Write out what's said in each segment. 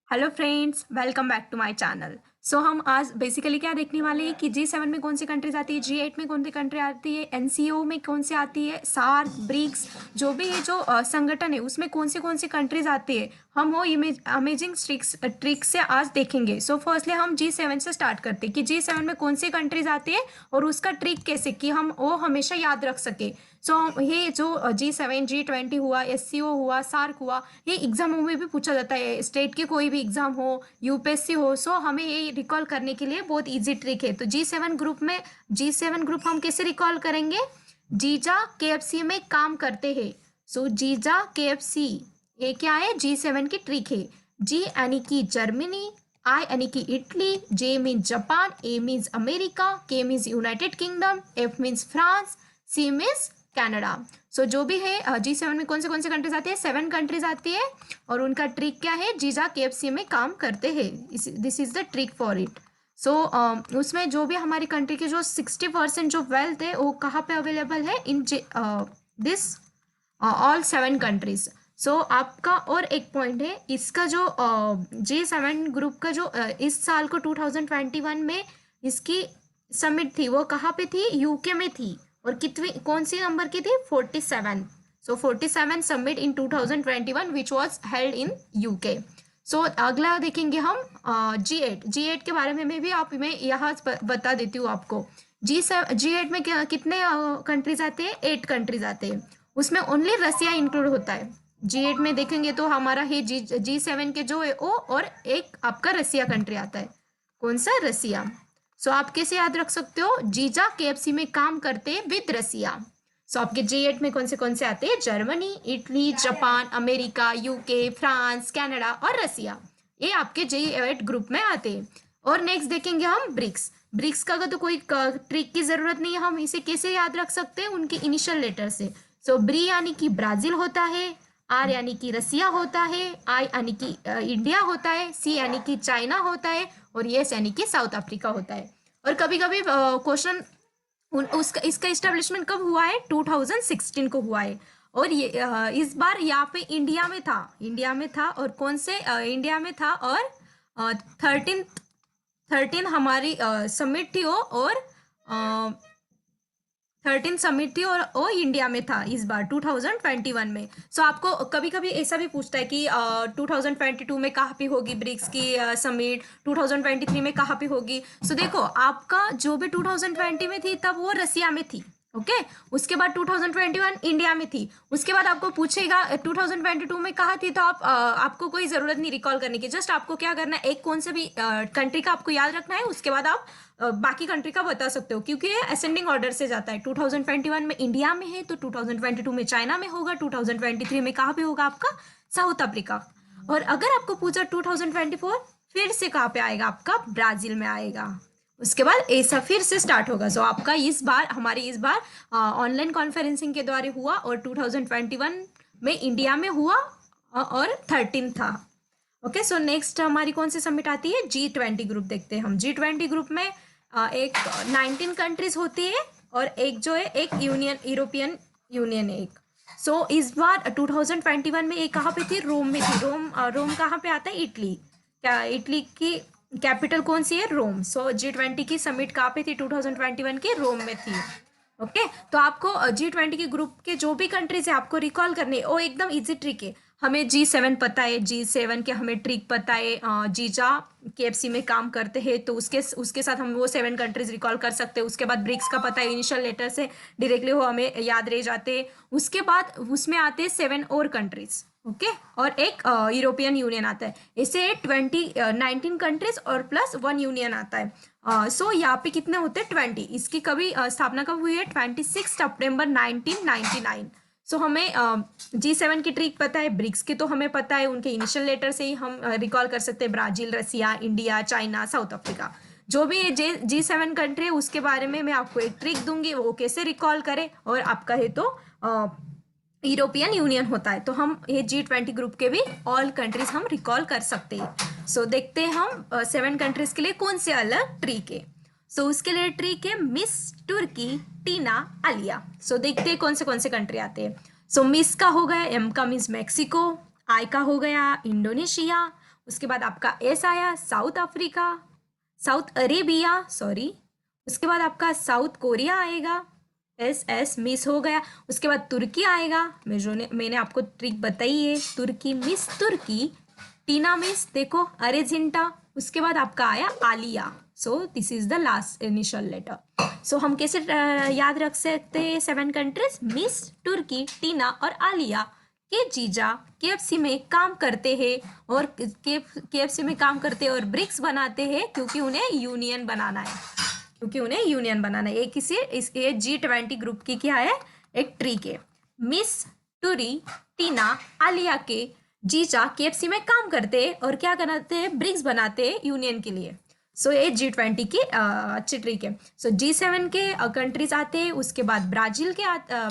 Hello friends, welcome back to my channel. So हम आज basically क्या देखने वाले हैं कि जी7 में कौन सी कंट्रीज आती है, जी8 में कौन सी कंट्री आती है, एनसीओ में कौन सी आती है, सार्क, ब्रिक्स, जो भी है जो संगठन है उसमें कौन सी कंट्रीज आती है, हम वो अमेजिंग ट्रिक से आज देखेंगे। सो फर्स्टली हम जी7 से स्टार्ट करते हैं कि जी7 में कौन सी कंट्रीज आती है और उसका ट्रिक कैसे कि हम वो हमेशा याद रख सके। सो ये जो जी7, जी20 हुआ, एससीओ हुआ, सार्क हुआ, ये एग्जामों में भी पूछा जाता है। स्टेट के कोई भी एग्जाम हो, यूपीएससी हो, सो हमें ये रिकॉल करने के लिए बहुत इजी ट्रिक है। तो जी7 ग्रुप हम कैसे रिकॉल करेंगे? जीजा केएफसी में काम करते हैं। सो जीजा केएफसी ये क्या है? जी7 की ट्रिक है। जी यानी कि जर्मनी, आई यानी कि Italy, J means Japan, A means America, K means United Kingdom, F means France, C means Canada. So जो भी है जी7 में कौन से कंट्रीज आती है? 7 कंट्रीज आती है और उनका ट्रिक क्या है? जीजा केएफसी में काम करते हैं। This is the trick for it. So उसमें जो भी हमारी कंट्री की जो 60% जो वेल्थ है वो कहाँ पे अवेलेबल है? In this all 7 countries. So आपका और एक पॉइंट है, इसका जो जी7 ग्रुप का जो इस साल को 2021 में इसकी समिट थी वो कहाँ पे थी? यूके में थी। और कितनी कौन सी नंबर की थी? 47। So 47 summit in 2021 which was held in UK. So अगला देखेंगे हम जी8 के बारे में भी आप मैं यहाँ बता देती हूँ आपको। जी8 में कितने कंट्रीज आते हैं? 8 कंट्रीज आते हैं। उसमें ओनली रसिया इंक्लूड होता है। जी8 में देखेंगे तो हमारा है जी7 के जो है ओ, और एक आपका रसिया कंट्री आता है। कौन सा? रसिया। सो आप कैसे याद रख सकते हो? जीजा केएफसी में काम करते हैं विद रसिया। सो आपके जी8 में कौन से आते हैं? Germany, Italy, Japan, America, UK, France, Canada और रसिया। ये आपके जी8 ग्रुप में आते हैं। और नेक्स्ट देखेंगे हम ब्रिक्स। ब्रिक्स का तो कोई ट्रिक की जरूरत नहीं है, हम इसे कैसे याद रख सकते हैं? उनके इनिशियल लेटर से। सो ब्री यानी कि ब्राजील होता है, आर यानी कि रसिया होता है, आई यानी कि इंडिया होता है, सी यानी कि चाइना होता है, और यस यानी कि साउथ अफ्रीका होता है। और कभी कभी क्वेश्चन उसका इसका इस्टेब्लिशमेंट कब हुआ है? 2016 को हुआ है। और ये इस बार यहाँ पे इंडिया में था और कौन से इंडिया में था? और 13 हमारी समिट थी वो, और 13 समिट थी और वो इंडिया में था इस बार 2021 में। सो आपको कभी कभी ऐसा भी पूछता है कि 2022 में कहाँ पे होगी ब्रिक्स की समिट, 2023 में कहाँ पे होगी। सो देखो, आपका जो भी 2020 में थी तब वो रसिया में थी। ओके उसके बाद 2021 इंडिया में थी। उसके बाद आपको पूछेगा 2022 में कहाँ थी, तो आपको कोई जरूरत नहीं रिकॉल करने की। जस्ट आपको क्या करना है, एक कौन से भी कंट्री का आपको याद रखना है, उसके बाद आप बाकी कंट्री का बता सकते हो, क्योंकि ये असेंडिंग ऑर्डर से जाता है। 2021 में इंडिया में है तो 2022 में चाइना में होगा, 2023 में कहाँ पे होगा? आपका साउथ अफ्रीका। और अगर आपको पूछा 2024 फिर से कहाँ पे आएगा? आपका ब्राजील में आएगा। उसके बाद ऐसा फिर से स्टार्ट होगा। सो आपका इस बार ऑनलाइन कॉन्फ्रेंसिंग के द्वारा हुआ और 2021 में इंडिया में हुआ और 13 था। ओके सो नेक्स्ट हमारी कौन सी समिट आती है? जी20 ग्रुप देखते हैं हम। जी20 ग्रुप में एक 19 कंट्रीज होती है और एक जो है एक यूरोपियन यूनियन है एक। सो इस बार 2021 में एक कहाँ पे थी? रोम में थी। रोम कहाँ पे आता है? इटली। क्या इटली की कैपिटल कौन सी है? रोम। सो जी20 की समिट कहाँ पे थी 2021 की? रोम में थी। ओके तो आपको जी20 के ग्रुप के जो भी कंट्रीज है आपको रिकॉल करने, वो एकदम इजी ट्रिक है। हमें जी7 पता है, जी7 के हमें ट्रिक पता है, जीजा केएफसी में काम करते हैं तो उसके साथ हम वो 7 कंट्रीज रिकॉल कर सकते हैं। उसके बाद ब्रिक्स का पता है, इनिशियल लेटर से डायरेक्टली वो हमें याद रह जाते हैं। उसके बाद उसमें आते हैं 7 और कंट्रीज। ओके और एक यूरोपियन यूनियन आता है। ऐसे 19 कंट्रीज और प्लस 1 यूनियन आता है। सो यहाँ पे कितने होते हैं? 20। इसकी कभी स्थापना कब हुई है? 26 सितंबर 1999। सो हमें जी7 की ट्रिक पता है, ब्रिक्स की तो हमें पता है, उनके इनिशियल लेटर से ही हम रिकॉल कर सकते हैं। ब्राजील, रसिया, इंडिया, चाइना, साउथ अफ्रीका, जो भी जी7 कंट्री है उसके बारे में मैं आपको एक ट्रिक दूंगी, वो कैसे रिकॉल करें। और आपका है तो यूरोपियन यूनियन होता है तो हम ये जी20 ग्रुप के भी ऑल कंट्रीज हम रिकॉल कर सकते हैं। सो देखते हैं हम 7 कंट्रीज के लिए कौन से अलग ट्रिक है। सो उसके लिए ट्रिक है मिस तुर्की टीना आलिया। सो देखते हैं कौन से कंट्री आते हैं। सो मिस का हो गया, एम का मीन्स मैक्सिको, आई का हो गया इंडोनेशिया, उसके बाद आपका एस आया, south Africa, south Arabia sorry. उसके बाद आपका साउथ कोरिया आएगा, एस एस मिस हो गया। उसके बाद तुर्की आएगा, मैंने आपको ट्रिक बताई है, तुर्की मिस तुर्की। टीना मिस देखो अरेजिंटा। उसके बाद आपका आया आलिया। So this is the last initial letter. So हम कैसे याद रख सकते हैं 7 कंट्रीज? मिस तुर्की, टीना और आलिया के जीजा केएफसी में काम करते हैं, और केएफसी में काम करते हैं और ब्रिक्स बनाते हैं क्योंकि उन्हें यूनियन बनाना है, ये किसी ये G20 ग्रुप की क्या है, एक ट्रिक है। मिस टूरी, टीना, आलिया के जीजा केएफसी में काम करते हैं और क्या बनाते हैं, ब्रिक्स बनाते हैं यूनियन के लिए। सो ये G20 की अच्छी ट्रिक है। सो G7 के कंट्रीज आते हैं, उसके बाद ब्राजील के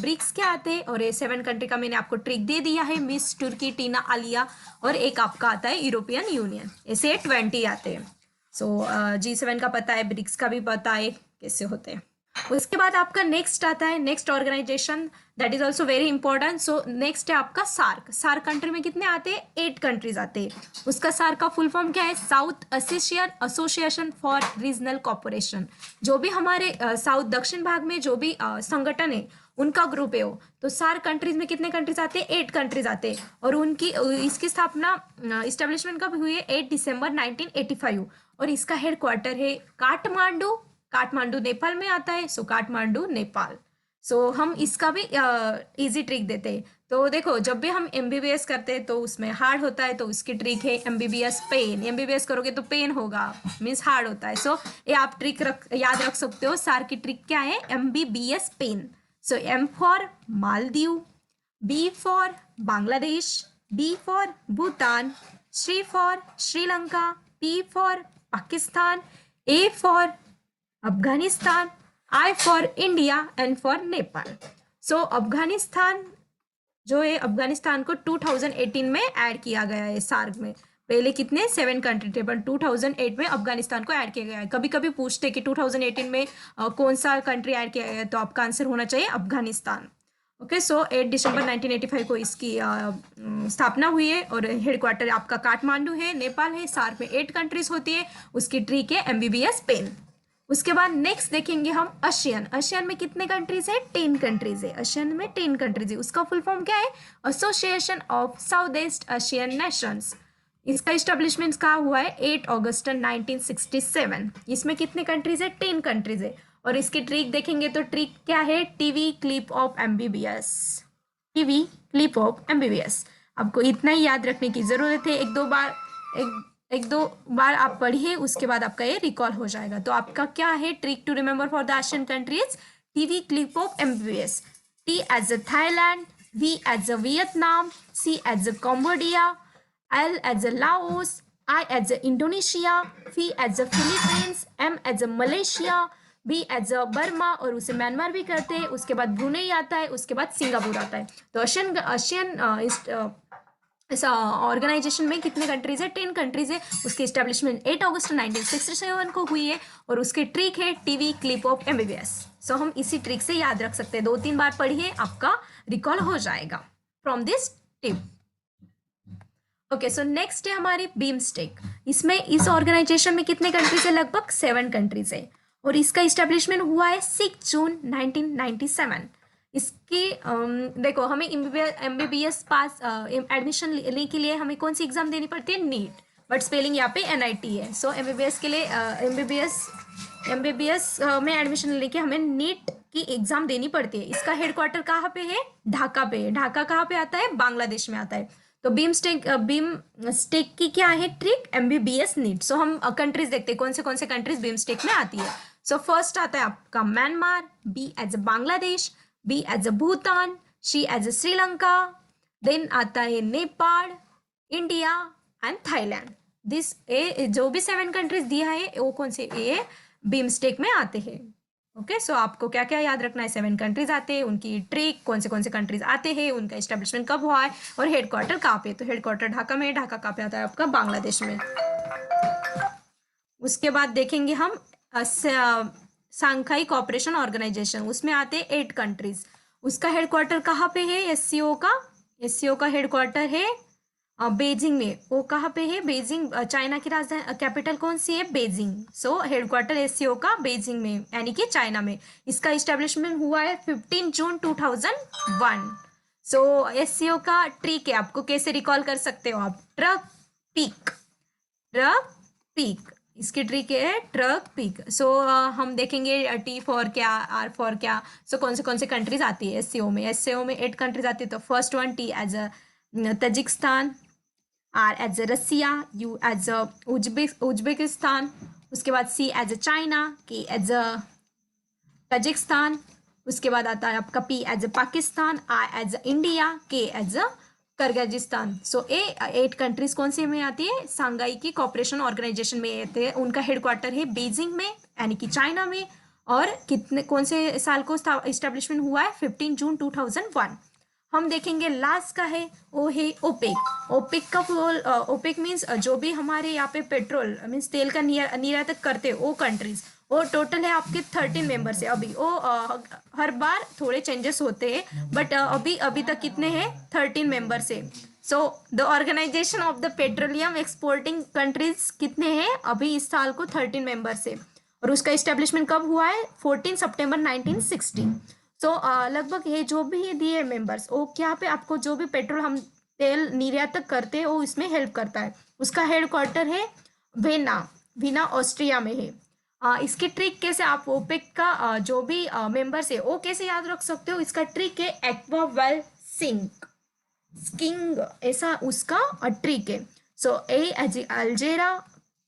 ब्रिक्स के आते हैं, और ये 7 कंट्री का मैंने आपको ट्रिक दे दिया है, मिस तुर्की, टीना, आलिया, और एक आपका आता है यूरोपियन यूनियन। ऐसे 20 आते हैं। सो G7 का पता है, ब्रिक्स का भी पता है कैसे होते हैं। उसके बाद आपका नेक्स्ट आता है, next organisation that is also very important. So next है आपका सार्क। सार्क कंट्री में कितने आते हैं? 8 कंट्रीज आते हैं। उसका सार्क का फुल फॉर्म क्या है? South association for regional corporation. जो भी हमारे साउथ दक्षिण भाग में जो भी संगठन है उनका ग्रुप है वो। तो सार्क कंट्रीज में कितने कंट्रीज आते हैं? 8 कंट्रीज आते हैं। और उनकी इसकी स्थापना इस्टेब्लिशमेंट कब हुई है? 8 दिसंबर 1985। और इसका हेड क्वार्टर है काठमांडू। काठमांडू नेपाल में आता है। सो काठमांडू नेपाल। सो हम इसका भी इजी ट्रिक देते हैं। तो देखो जब भी हम एमबीबीएस करते हैं तो उसमें हार्ड होता है, तो उसकी ट्रिक है एमबीबीएस पेन। एमबीबीएस करोगे तो पेन होगा, मीन्स हार्ड होता है। सो ये आप ट्रिक याद रख सकते हो। सार की ट्रिक क्या है? MBBS pen. So M for Maldives, B for Bangladesh, B for Bhutan, C for Sri Lanka, P for Pakistan, A for Afghanistan, I for India, and for Nepal. So Afghanistan जो है, अफगानिस्तान को 2018 में ऐड किया गया है सार्क में। पहले कितने 7 कंट्री थे, पर 2008 में अफगानिस्तान को ऐड किया गया है। कभी कभी पूछते कि 2018 में कौन सा कंट्री ऐड किया गया है, तो आपका आंसर होना चाहिए अफगानिस्तान। ओके, सो 8 दिसंबर 1985 को इसकी स्थापना हुई है, और हेडक्वार्टर आपका काठमांडू है, नेपाल है। सार्क में 8 कंट्रीज होती है। उसकी ट्रिक है एमबीबीएस पेन। उसके बाद नेक्स्ट देखेंगे हम आसियान। आसियान में कितने कंट्रीज है? 10 कंट्रीज है। आसियान में 10 कंट्रीज है। उसका फुल फॉर्म क्या है? Association of south east Asian Nations. इसका इस्टेब्लिशमेंट कहाँ हुआ है? 8 अगस्त 1967। इसमें कितने कंट्रीज है? 10 कंट्रीज है। और इसकी ट्रिक देखेंगे तो ट्रिक क्या है? TV clip of MBBS. TV clip of MBBS. आपको इतना ही याद रखने की जरूरत है। एक दो बार आप पढ़िए, उसके बाद आपका ये रिकॉल हो जाएगा। तो आपका क्या है trick to remember for the Asian countries? TV clip of MBBS. T as a Thailand, V as a Vietnam, C as a Cambodia, L as a Laos, I as a Indonesia, P as a Philippines, M as a Malaysia, B as a Burma, और उसे Myanmar भी करते हैं। उसके बाद Brunei आता है, उसके बाद सिंगापुर आता है। तो एशियन इस ऑर्गेनाइजेशन में कितने कंट्रीज है? 10 कंट्रीज है। उसकी इस्टेब्लिशमेंट 8 अगस्त 1967 को हुई है, और उसकी ट्रिक है टीवी क्लिप ऑफ एमबीबीएस। सो हम इसी ट्रिक से याद रख सकते हैं। 2-3 बार पढ़िए, आपका रिकॉल हो जाएगा from this tip. Okay, so next है हमारी बीमस्टेक। इसमें इस ऑर्गेनाइजेशन में कितने कंट्रीज है? लगभग 7 कंट्रीज है। और इसका इस्टेब्लिशमेंट हुआ है 6 जून 1997। इसकी देखो, हमें एमबीबीएस पास एडमिशन लेने के लिए हमें कौन सी एग्जाम देनी पड़ती है? नीट, बट स्पेलिंग यहाँ पे एनआईटी है। सो एमबीबीएस के लिए एमबीबीएस में एडमिशन लेने के हमें नीट की एग्जाम देनी पड़ती है। इसका हेडक्वार्टर कहाँ पे है? ढाका पे है। ढाका कहाँ पे आता है? बांग्लादेश में आता है। तो बीम स्टेक की क्या है ट्रिक? MBBS NEET. सो हम कंट्रीज देखते हैं कौन से कंट्रीज बीम स्टेक में आती है। सो फर्स्ट आता है आपका Myanmar, B as a Bangladesh, B as a Bhutan, C as a Sri Lanka, then आता है Nepal, India and Thailand. This A जो भी 7 कंट्रीज दिया है वो कौन से ए बीमस्टेक में आते हैं। ओके, सो आपको क्या क्या याद रखना है? 7 कंट्रीज आते हैं, उनकी ट्रिक, कौन से कंट्रीज आते हैं, उनका एस्टेब्लिशमेंट कब हुआ है, और हेडक्वार्टर कहाँ पे? तो हेडक्वार्टर ढाका में। ढाका कहाँ पे आता है? आपका बांग्लादेश में। उसके बाद देखेंगे हम सांघाई कोऑपरेशन ऑर्गेनाइजेशन। उसमें आते हैं 8 कंट्रीज। उसका हेडक्वार्टर कहाँ पे है? एससीओ का हेडक्वार्टर है बेजिंग में। वो कहाँ पे है? बेजिंग। चाइना की राजधानी कैपिटल कौन सी है? बेजिंग। सो हेडक्वार्टर एससीओ का बेजिंग में यानी कि चाइना में। इसका इस्टेब्लिशमेंट हुआ है 15 जून 2001। सो एससीओ का ट्रिक है, आपको कैसे रिकॉल कर सकते हो आप? ट्रक पीक, ट्रक पीक, इसकी ट्रिक है ट्रक पीक। सो हम देखेंगे टी फॉर क्या, आर फॉर क्या। सो कौन से कंट्रीज आती है एससीओ में? एससीओ में 8 कंट्रीज आती है। तो first one, T as a Tajikistan, R as a Russia, U as a Uzbekistan, उसके बाद C as a China, K as a Tajikistan, उसके बाद आता है आपका P as a Pakistan, I as a India, K as a Kyrgyzstan. So a 8 countries कौन से में आती है? सांघाई की कॉपरेशन ऑर्गेनाइजेशन में आते हैं। उनका हेडक्वार्टर है बीजिंग में यानी कि चाइना में। और कितने कौन से साल को इस्टेब्लिशमेंट हुआ है? 15 जून 2001। हम देखेंगे लास्ट का है, वो है ओपेक। ओपेक का फुल ओपेक मीन्स जो भी हमारे यहाँ पे पेट्रोल मीन्स तेल का निर्यातक करते हैं वो कंट्रीज। वो टोटल है आपके 13 मेंबर्स है। अभी वो हर बार थोड़े चेंजेस होते हैं, बट अभी अभी तक कितने हैं? 13 मेंबर्स है। So the organisation of the petroleum exporting countries कितने हैं अभी इस साल को? 13 मेंबर्स है। और उसका इस्टेब्लिशमेंट कब हुआ है? 14 सितंबर 1960। सो लगभग ये जो भी ये दिए मेंबर्स, वो क्या पे आपको जो भी पेट्रोल हम तेल निर्यातक करते हैं वो इसमें हेल्प करता है। उसका हेडक्वार्टर है वेना, वीना ऑस्ट्रिया में है। इसकी ट्रिक कैसे आप ओपेक का जो भी मेंबर्स है वो कैसे याद रख सकते हो? इसका ट्रिक है एक्वा वेल सिंक स्किंग, ऐसा उसका ट्रिक है। So A as Algeria,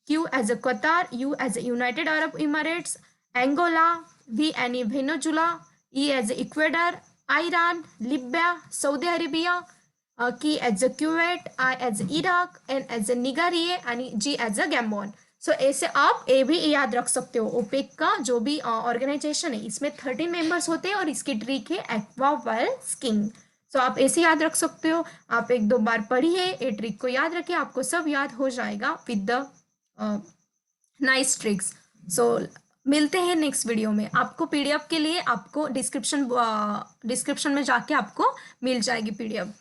Q as a Qatar, U as united Arab Emirates, Angola, V any Venezuela, E as Ecuador, Iran, Libya, Saudi Arabia, K as a Kuwait, I as Iraq, N as Nigeria आणि G as a गैम्बोन। सो ऐसे आप ए भी याद रख सकते हो। OPEC का जो भी ऑर्गेनाइजेशन है इसमें 13 मेंबर्स होते हैं और इसकी ट्रिक है एक्वा वेल स्किंग। सो आप ऐसे याद रख सकते हो। आप 1-2 बार पढ़िए, ये ट्रिक को याद रखिए, आपको सब याद हो जाएगा विद द नाइस ट्रिक्स। सो मिलते हैं नेक्स्ट वीडियो में। आपको पीडीएफ के लिए आपको डिस्क्रिप्शन में जाके आपको मिल जाएगी पीडीएफ।